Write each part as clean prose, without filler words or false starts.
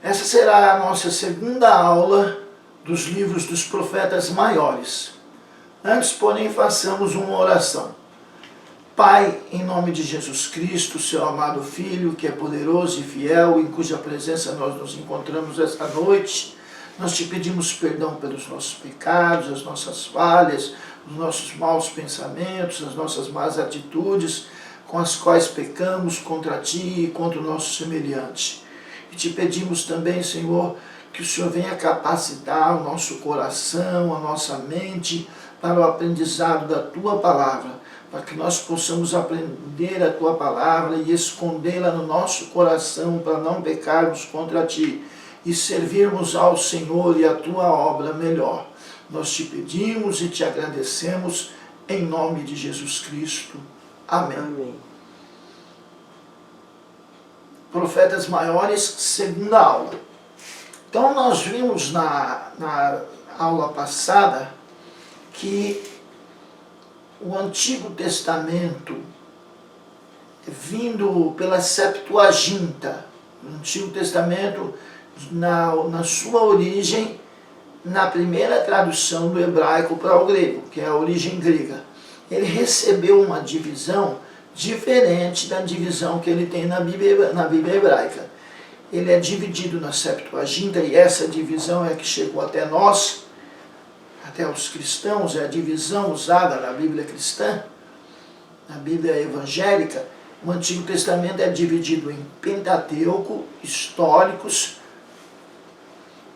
Essa será a nossa segunda aula dos livros dos profetas maiores. Antes, porém, façamos uma oração. Pai, em nome de Jesus Cristo, seu amado Filho, que é poderoso e fiel, em cuja presença nós nos encontramos esta noite, nós te pedimos perdão pelos nossos pecados, as nossas falhas, os nossos maus pensamentos, as nossas más atitudes, com as quais pecamos contra ti e contra o nosso semelhante. E te pedimos também, Senhor, que o Senhor venha capacitar o nosso coração, a nossa mente, para o aprendizado da tua palavra, para que nós possamos aprender a tua palavra e escondê-la no nosso coração, para não pecarmos contra ti e servirmos ao Senhor e a tua obra melhor. Nós te pedimos e te agradecemos em nome de Jesus Cristo. Amém. Amém. Profetas maiores, segunda aula. Então nós vimos na aula passada que o Antigo Testamento, vindo pela Septuaginta, o Antigo Testamento na sua origem, na primeira tradução do hebraico para o grego, que é a origem grega, ele recebeu uma divisão diferente da divisão que ele tem na Bíblia hebraica. Ele é dividido na Septuaginta, e essa divisão é que chegou até nós, até os cristãos, é a divisão usada na Bíblia cristã, na Bíblia evangélica. O Antigo Testamento é dividido em Pentateuco, históricos,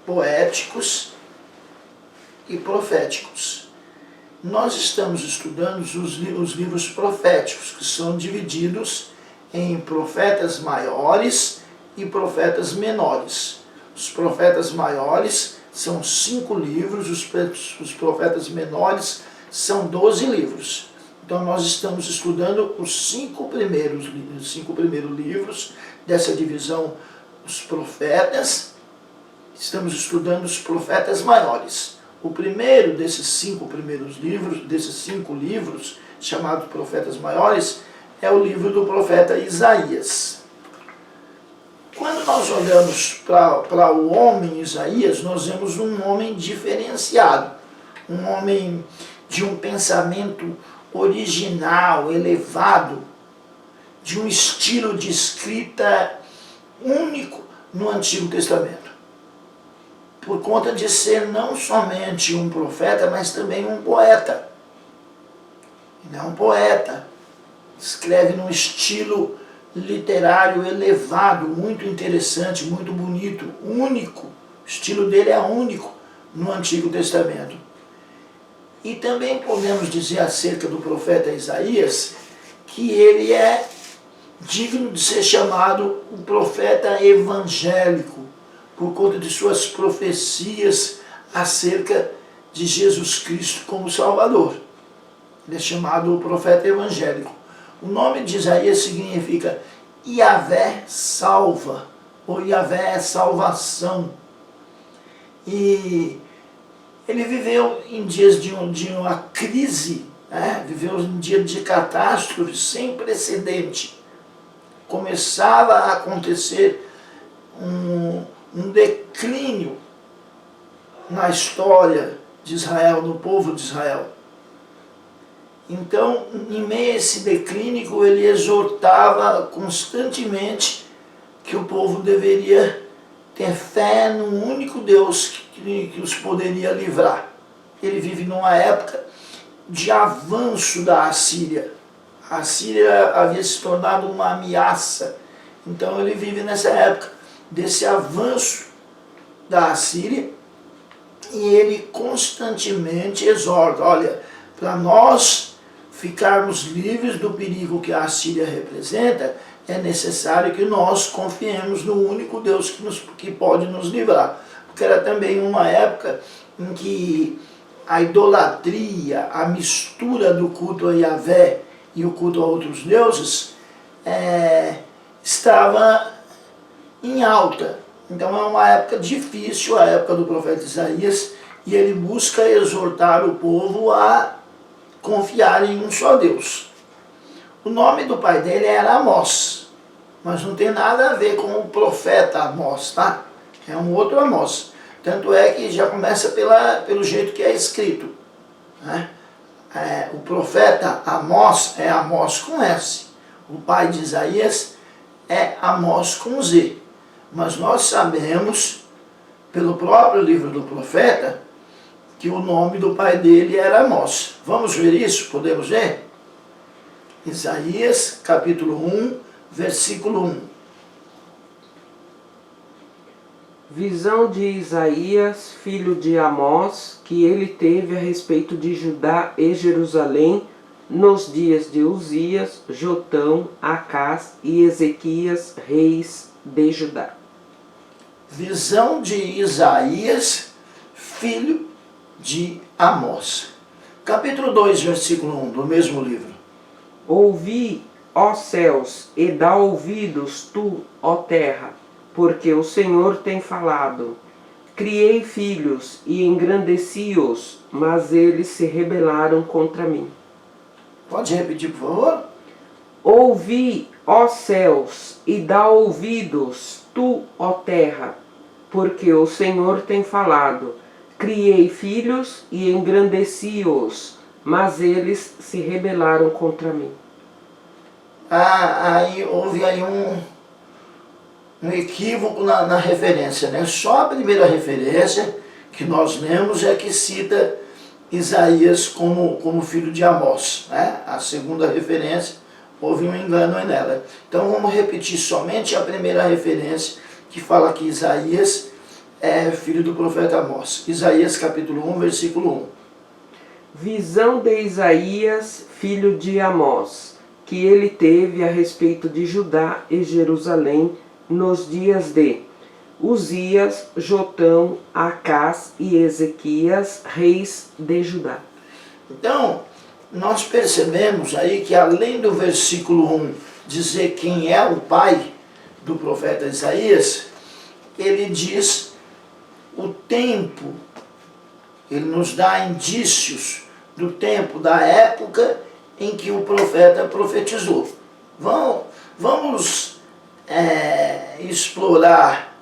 poéticos e proféticos. Nós estamos estudando os livros proféticos, que são divididos em profetas maiores e profetas menores. Os profetas maiores são 5 livros, os profetas menores são 12 livros. Então nós estamos estudando os 5 primeiros livros dessa divisão, os profetas. Estamos estudando os profetas maiores. O primeiro desses 5 primeiros livros, desses 5 livros, chamados profetas maiores, é o livro do profeta Isaías. Quando nós olhamos para o homem Isaías, nós vemos um homem diferenciado, um homem de um pensamento original, elevado, de um estilo de escrita único no Antigo Testamento. Por conta de ser não somente um profeta, mas também um poeta. Ele é um poeta, escreve num estilo literário elevado, muito interessante, muito bonito, único. O estilo dele é único no Antigo Testamento. E também podemos dizer acerca do profeta Isaías que ele é digno de ser chamado o profeta evangélico, por conta de suas profecias acerca de Jesus Cristo como Salvador. Ele é chamado o profeta evangélico. O nome de Isaías significa Yahvé salva, ou Yahvé é salvação. E ele viveu em dias de uma crise, viveu em dia de catástrofe sem precedente. Começava a acontecer um declínio na história de Israel, no povo de Israel. Então, em meio a esse declínio, ele exortava constantemente que o povo deveria ter fé no único Deus que os poderia livrar. Ele vive numa época de avanço da Assíria. A Assíria havia se tornado uma ameaça. Então ele vive nessa época desse avanço da Assíria, e ele constantemente exorta: olha, para nós ficarmos livres do perigo que a Assíria representa, é necessário que nós confiemos no único Deus que pode nos livrar. Porque era também uma época em que a idolatria, a mistura do culto a Yahvé e o culto a outros deuses estava em alta. Então é uma época difícil, a época do profeta Isaías, e ele busca exortar o povo a confiar em um só Deus. O nome do pai dele era Amós, mas não tem nada a ver com o profeta Amós, tá? É um outro Amós. Tanto é que já começa pelo jeito que é escrito, né? O profeta Amós é Amós com S. O pai de Isaías é Amós com Z. Mas nós sabemos, pelo próprio livro do profeta, que o nome do pai dele era Amós. Vamos ver isso? Podemos ver? Isaías, capítulo 1, versículo 1. Visão de Isaías, filho de Amós, que ele teve a respeito de Judá e Jerusalém nos dias de Uzias, Jotão, Acás e Ezequias, reis de Judá. Visão de Isaías, filho de Amós. Capítulo 2, versículo 1 do mesmo livro. Ouvi, ó céus, e dá ouvidos tu, ó terra, porque o Senhor tem falado. Criei filhos e engrandeci-os, mas eles se rebelaram contra mim. Pode repetir, por favor? Ouvi, ó céus, e dá ouvidos tu, ó terra, porque o Senhor tem falado. Criei filhos e engrandeci-os, mas eles se rebelaram contra mim. Aí houve aí um equívoco na referência, né? Só a primeira referência que nós lemos é que cita Isaías como filho de Amós, né? A segunda referência, houve um engano nela. Então vamos repetir somente a primeira referência, que fala que Isaías é filho do profeta Amós. Isaías capítulo 1, versículo 1. Visão de Isaías, filho de Amós, que ele teve a respeito de Judá e Jerusalém nos dias de Uzias, Jotão, Acás e Ezequias, reis de Judá. Então, nós percebemos aí que além do versículo 1 dizer quem é o pai do profeta Isaías, ele diz o tempo, ele nos dá indícios do tempo, da época em que o profeta profetizou. Vamos explorar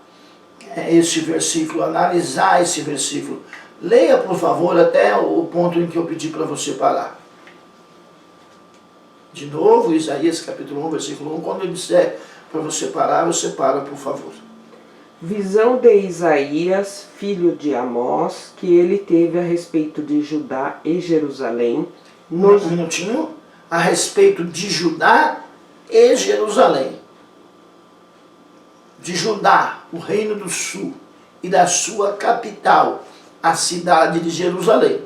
esse versículo, analisar esse versículo. Leia, por favor, até o ponto em que eu pedi para você parar. De novo, Isaías capítulo 1, versículo 1. Quando eu disser para você parar, você para, por favor. Visão de Isaías, filho de Amós, que ele teve a respeito de Judá e Jerusalém. Um minutinho. A respeito de Judá e Jerusalém. De Judá, o reino do sul, e da sua capital, a cidade de Jerusalém.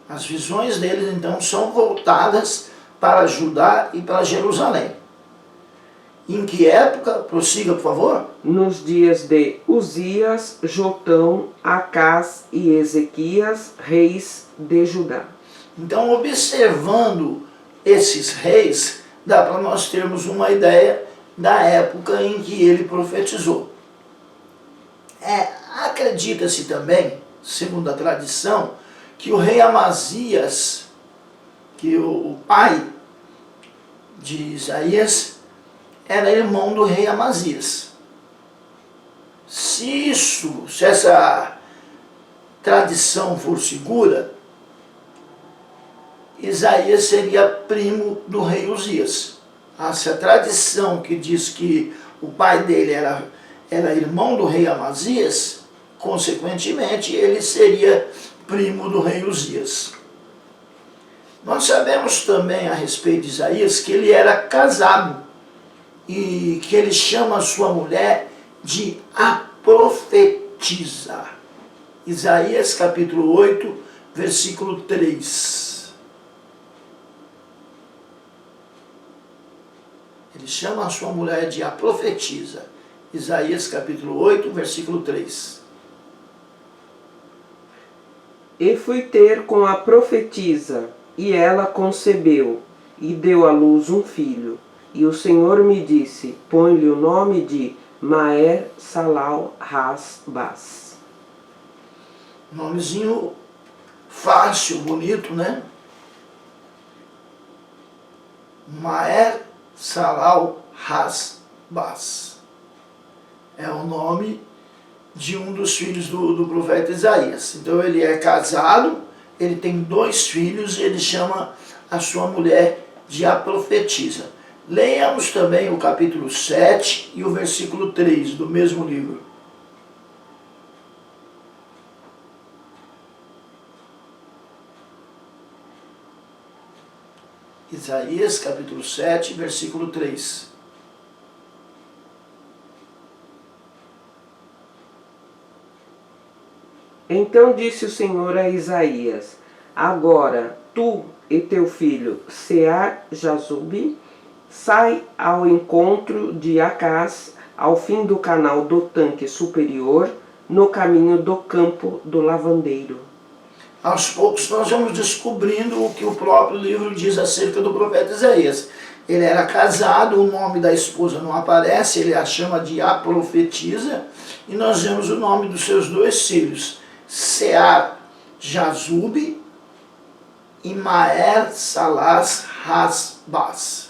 As visões deles, então, são voltadas para Judá e para Jerusalém. Em que época? Prossiga, por favor. Nos dias de Uzias, Jotão, Acás e Ezequias, reis de Judá. Então, observando esses reis, dá para nós termos uma ideia da época em que ele profetizou. Acredita-se também, segundo a tradição, que o rei Amazias, que o pai de Isaías, era irmão do rei Amazias. Se essa tradição for segura, Isaías seria primo do rei Uzias. Essa tradição que diz que o pai dele era irmão do rei Amazias, consequentemente ele seria primo do rei Uzias. Nós sabemos também a respeito de Isaías que ele era casado e que ele chama a sua mulher de a profetisa. Isaías capítulo 8, versículo 3. Ele chama a sua mulher de a profetisa. Isaías capítulo 8, versículo 3. E fui ter com a profetisa, e ela concebeu, e deu à luz um filho. E o Senhor me disse, põe-lhe o nome de Maher Salal Has-Baz. Nomezinho fácil, bonito, né? Maher Salal Has-Baz. É o nome de um dos filhos do profeta Isaías. Então ele é casado, ele tem 2 filhos e ele chama a sua mulher de a profetisa. Leiamos também o capítulo 7 e o versículo 3 do mesmo livro. Isaías capítulo 7, versículo 3. Então disse o Senhor a Isaías: Agora tu e teu filho Sear-Jazube sai ao encontro de Acás, ao fim do canal do tanque superior, no caminho do campo do lavandeiro. Aos poucos nós vamos descobrindo o que o próprio livro diz acerca do profeta Isaías. Ele era casado, o nome da esposa não aparece, ele a chama de a profetisa, e nós vemos o nome dos seus 2 filhos, Sear-Jazube e Maher-Salaz-Hasbaz.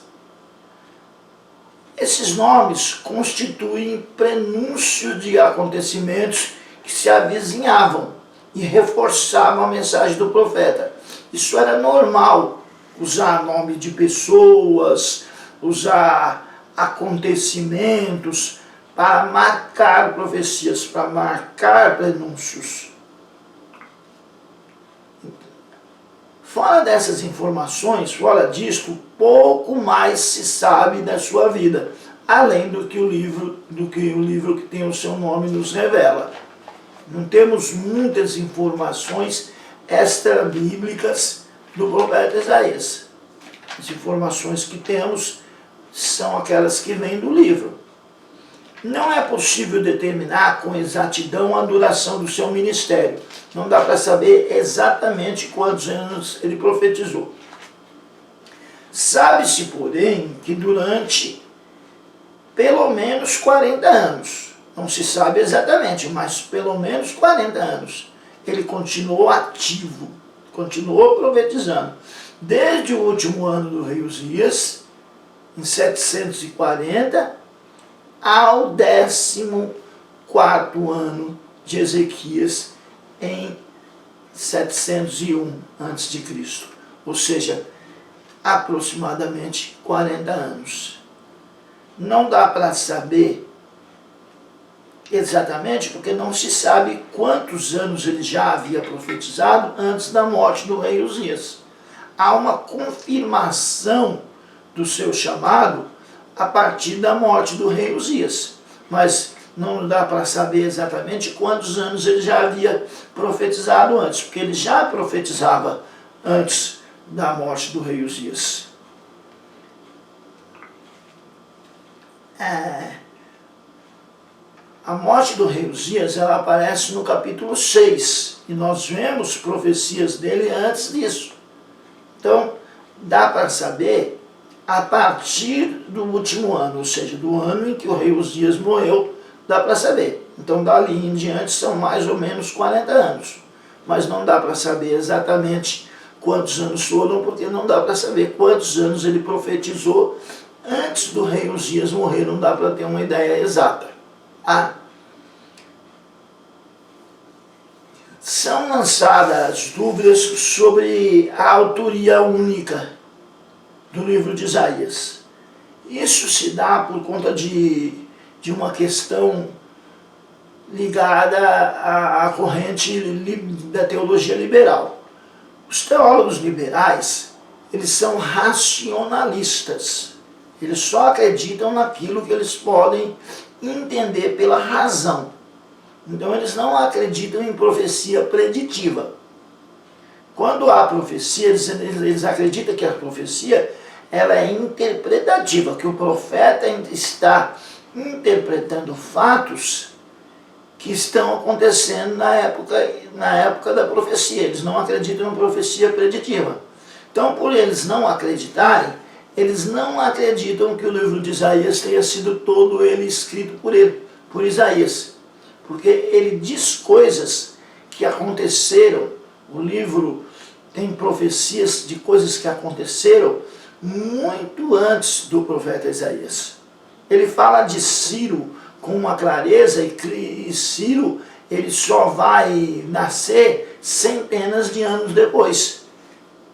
Esses nomes constituem prenúncio de acontecimentos que se avizinhavam e reforçavam a mensagem do profeta. Isso era normal, usar nome de pessoas, usar acontecimentos para marcar profecias, para marcar prenúncios. Fora dessas informações, fora disto, pouco mais se sabe da sua vida, além do que o livro que tem o seu nome nos revela. Não temos muitas informações extra-bíblicas do profeta Isaías. As informações que temos são aquelas que vêm do livro. Não é possível determinar com exatidão a duração do seu ministério. Não dá para saber exatamente quantos anos ele profetizou. Sabe-se, porém, que durante pelo menos 40 anos, não se sabe exatamente, mas pelo menos 40 anos, ele continuou ativo, continuou profetizando. Desde o último ano do rei Uzias, em 740, ao 14º ano de Ezequias, em 701 a.C., ou seja, aproximadamente 40 anos. Não dá para saber exatamente, porque não se sabe quantos anos ele já havia profetizado antes da morte do rei Uzias. Há uma confirmação do seu chamado a partir da morte do rei Uzias, mas não dá para saber exatamente quantos anos ele já havia profetizado antes, porque ele já profetizava antes da morte do rei Uzias. A morte do rei Uzias, ela aparece no capítulo 6, e nós vemos profecias dele antes disso. Então, dá para saber a partir do último ano, ou seja, do ano em que o rei Uzias morreu, dá para saber. Então, dali em diante são mais ou menos 40 anos. Mas não dá para saber exatamente quantos anos foram, porque não dá para saber quantos anos ele profetizou antes do rei Uzias morrer, não dá para ter uma ideia exata. São lançadas dúvidas sobre a autoria única do livro de Isaías. Isso se dá por conta de uma questão ligada à corrente da teologia liberal. Os teólogos liberais, eles são racionalistas. Eles só acreditam naquilo que eles podem entender pela razão. Então eles não acreditam em profecia preditiva. Quando há profecia, eles acreditam que a profecia ela é interpretativa, que o profeta está interpretando fatos que estão acontecendo na época da profecia. Eles não acreditam em profecia preditiva. Então, por eles não acreditarem, eles não acreditam que o livro de Isaías tenha sido todo ele escrito por Isaías. Porque ele diz coisas que aconteceram. O livro tem profecias de coisas que aconteceram muito antes do profeta Isaías. Ele fala de Ciro com uma clareza, e Ciro ele só vai nascer centenas de anos depois,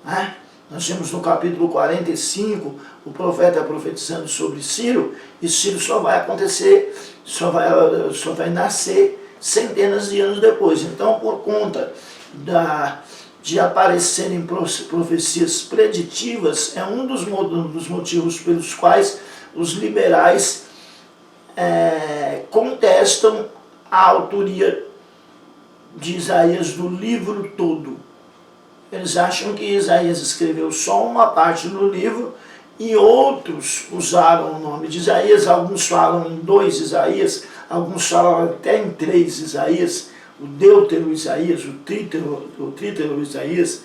né? Nós temos no capítulo 45 o profeta profetizando sobre Ciro, e Ciro só vai acontecer, só vai nascer centenas de anos depois. Então, por conta de aparecerem profecias preditivas, é um dos motivos pelos quais os liberais contestam a autoria de Isaías do livro todo. Eles acham que Isaías escreveu só uma parte do livro e outros usaram o nome de Isaías. Alguns falam em 2 Isaías, alguns falam até em 3 Isaías, o Deutero Isaías, o Trítero Isaías.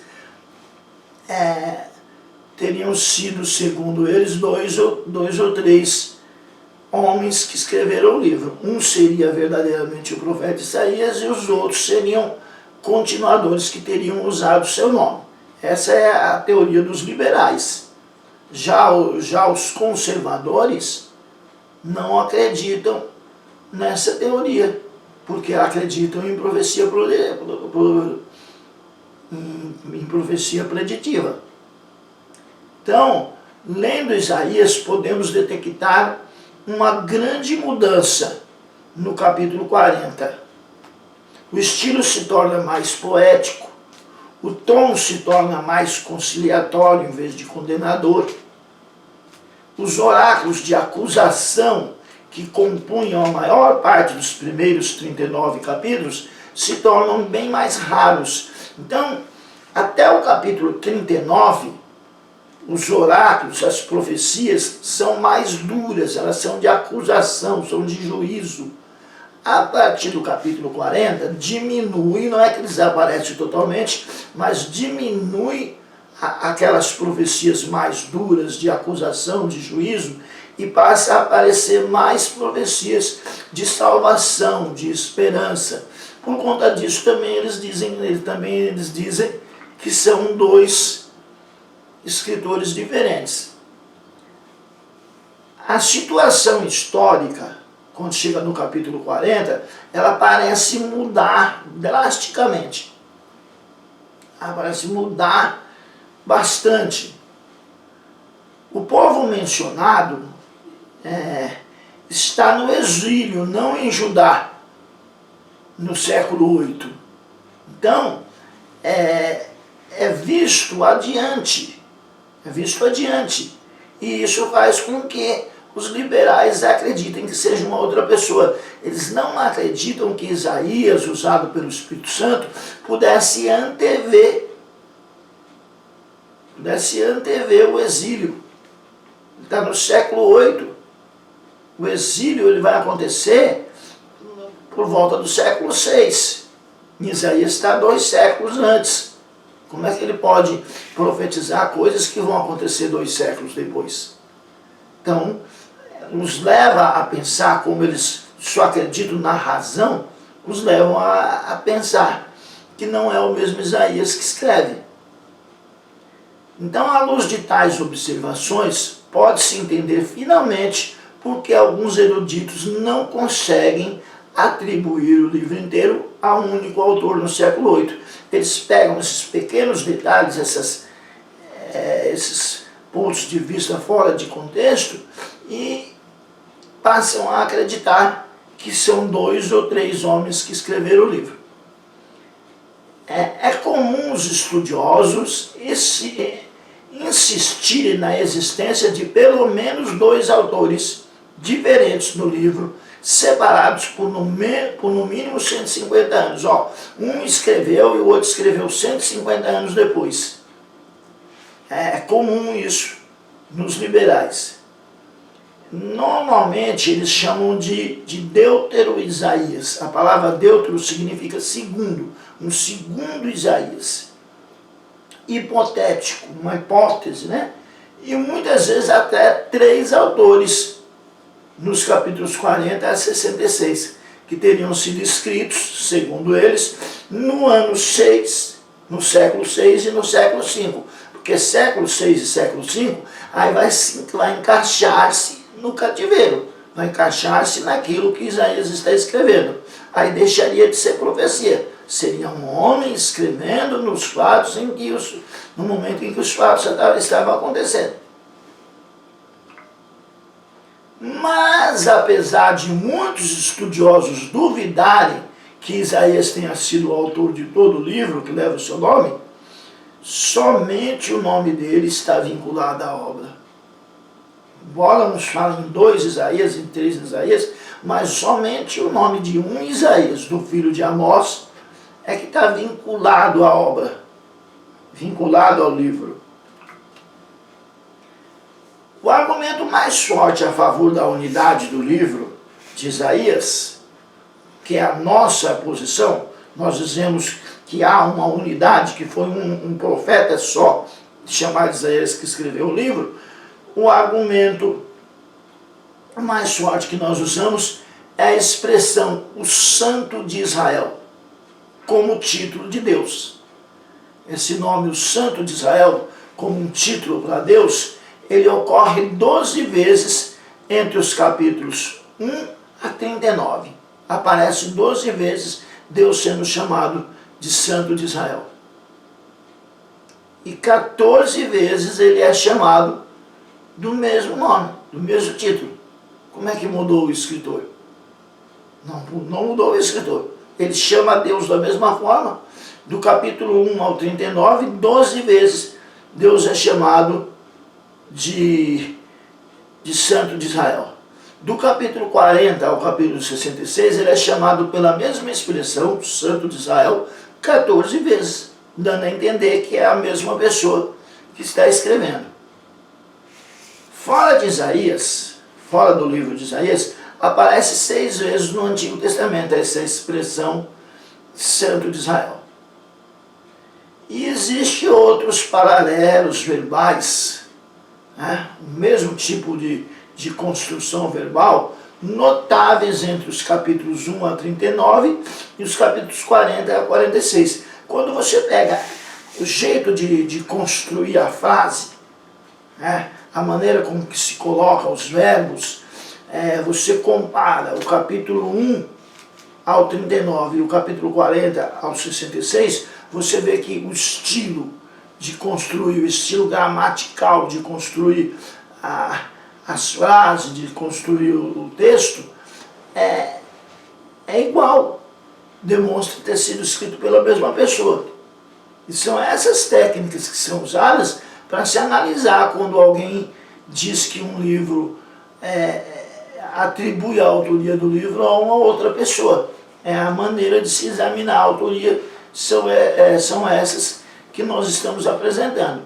Teriam sido, segundo eles, dois ou três homens que escreveram o livro. Um seria verdadeiramente o profeta Isaías e os outros seriam continuadores que teriam usado seu nome. Essa é a teoria dos liberais. Já os conservadores não acreditam nessa teoria, porque acreditam em profecia preditiva. Então, lendo Isaías, podemos detectar uma grande mudança no capítulo 40. O estilo se torna mais poético, o tom se torna mais conciliatório em vez de condenador. Os oráculos de acusação que compunham a maior parte dos primeiros 39 capítulos se tornam bem mais raros. Então, até o capítulo 39, os oráculos, as profecias são mais duras, elas são de acusação, são de juízo. A partir do capítulo 40, diminui, não é que desaparece totalmente, mas diminui aquelas profecias mais duras de acusação, de juízo, e passa a aparecer mais profecias de salvação, de esperança. Por conta disso, também eles dizem que são 2 escritores diferentes. A situação histórica, quando chega no capítulo 40, ela parece mudar drasticamente. Ela parece mudar bastante. O povo mencionado está no exílio, não em Judá, no século 8. Então, é visto adiante. É visto adiante. E isso faz com que os liberais acreditem que seja uma outra pessoa. Eles não acreditam que Isaías, usado pelo Espírito Santo, pudesse antever o exílio. Está no século 8. O exílio ele vai acontecer por volta do século 6. Isaías está 2 séculos antes. Como é que ele pode profetizar coisas que vão acontecer 2 séculos depois? Então, nos leva a pensar, como eles só acreditam na razão, nos levam a pensar que não é o mesmo Isaías que escreve. Então, à luz de tais observações, pode-se entender finalmente porque alguns eruditos não conseguem atribuir o livro inteiro a um único autor no século VIII. Eles pegam esses pequenos detalhes, esses pontos de vista fora de contexto e passam a acreditar que são 2 ou 3 homens que escreveram o livro. É comum os estudiosos insistirem na existência de pelo menos 2 autores diferentes no livro, separados por no mínimo 150 anos. Um escreveu e o outro escreveu 150 anos depois. É comum isso nos liberais. Normalmente eles chamam de Deutero Isaías. A palavra Deutero significa segundo, um segundo Isaías. Hipotético, uma hipótese, né? E muitas vezes até 3 autores nos capítulos 40 a 66, que teriam sido escritos, segundo eles, no ano 6, no século 6 e no século 5. Porque século 6 e século 5, aí vai encaixar-se no cativeiro. vai encaixar-se naquilo que Isaías está escrevendo. Aí deixaria de ser profecia. Seria um homem escrevendo nos fatos no momento em que os fatos estavam acontecendo. Mas, apesar de muitos estudiosos duvidarem que Isaías tenha sido o autor de todo o livro que leva o seu nome, somente o nome dele está vinculado à obra. Embora nos falem em 2 Isaías, em 3 Isaías, mas somente o nome de um Isaías, do filho de Amós, é que está vinculado à obra, vinculado ao livro. O argumento mais forte a favor da unidade do livro de Isaías, que é a nossa posição, nós dizemos que há uma unidade, que foi um profeta só, chamado Isaías, que escreveu o livro. O argumento mais forte que nós usamos é a expressão o Santo de Israel, como título de Deus. Esse nome, o Santo de Israel, como um título para Deus, ele ocorre 12 vezes entre os capítulos 1 a 39. Aparece 12 vezes Deus sendo chamado de Santo de Israel. E 14 vezes ele é chamado do mesmo nome, do mesmo título. Como é que mudou o escritor? Não mudou o escritor. Ele chama Deus da mesma forma. Do capítulo 1 ao 39, 12 vezes Deus é chamado de Santo de Israel. Do capítulo 40 ao capítulo 66, ele é chamado pela mesma expressão, Santo de Israel, 14 vezes, dando a entender que é a mesma pessoa que está escrevendo. Fora de Isaías, fora do livro de Isaías, aparece 6 vezes no Antigo Testamento essa expressão Santo de Israel. E existem outros paralelos verbais, né? O mesmo tipo de construção verbal, notáveis entre os capítulos 1 a 39 e os capítulos 40 a 46. Quando você pega o jeito de construir a frase, né? A maneira como que se coloca os verbos, você compara o capítulo 1 ao 39 e o capítulo 40 ao 66, você vê que o estilo de construir, o estilo gramatical de construir as frases, de construir o texto, é igual. Demonstra ter sido escrito pela mesma pessoa. E são essas técnicas que são usadas para se analisar quando alguém diz que um livro atribui a autoria do livro a uma outra pessoa. É a maneira de se examinar a autoria, são essas que nós estamos apresentando.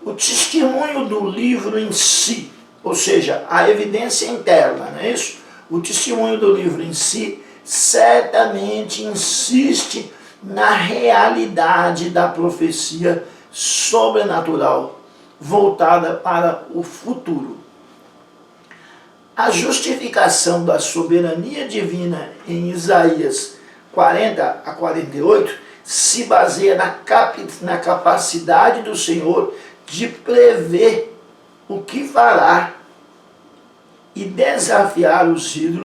O testemunho do livro em si, ou seja, a evidência interna, não é isso? O testemunho do livro em si certamente insiste na realidade da profecia sobrenatural voltada para o futuro. A justificação da soberania divina em Isaías 40 a 48 se baseia na capacidade do Senhor de prever o que fará e desafiar os ídolos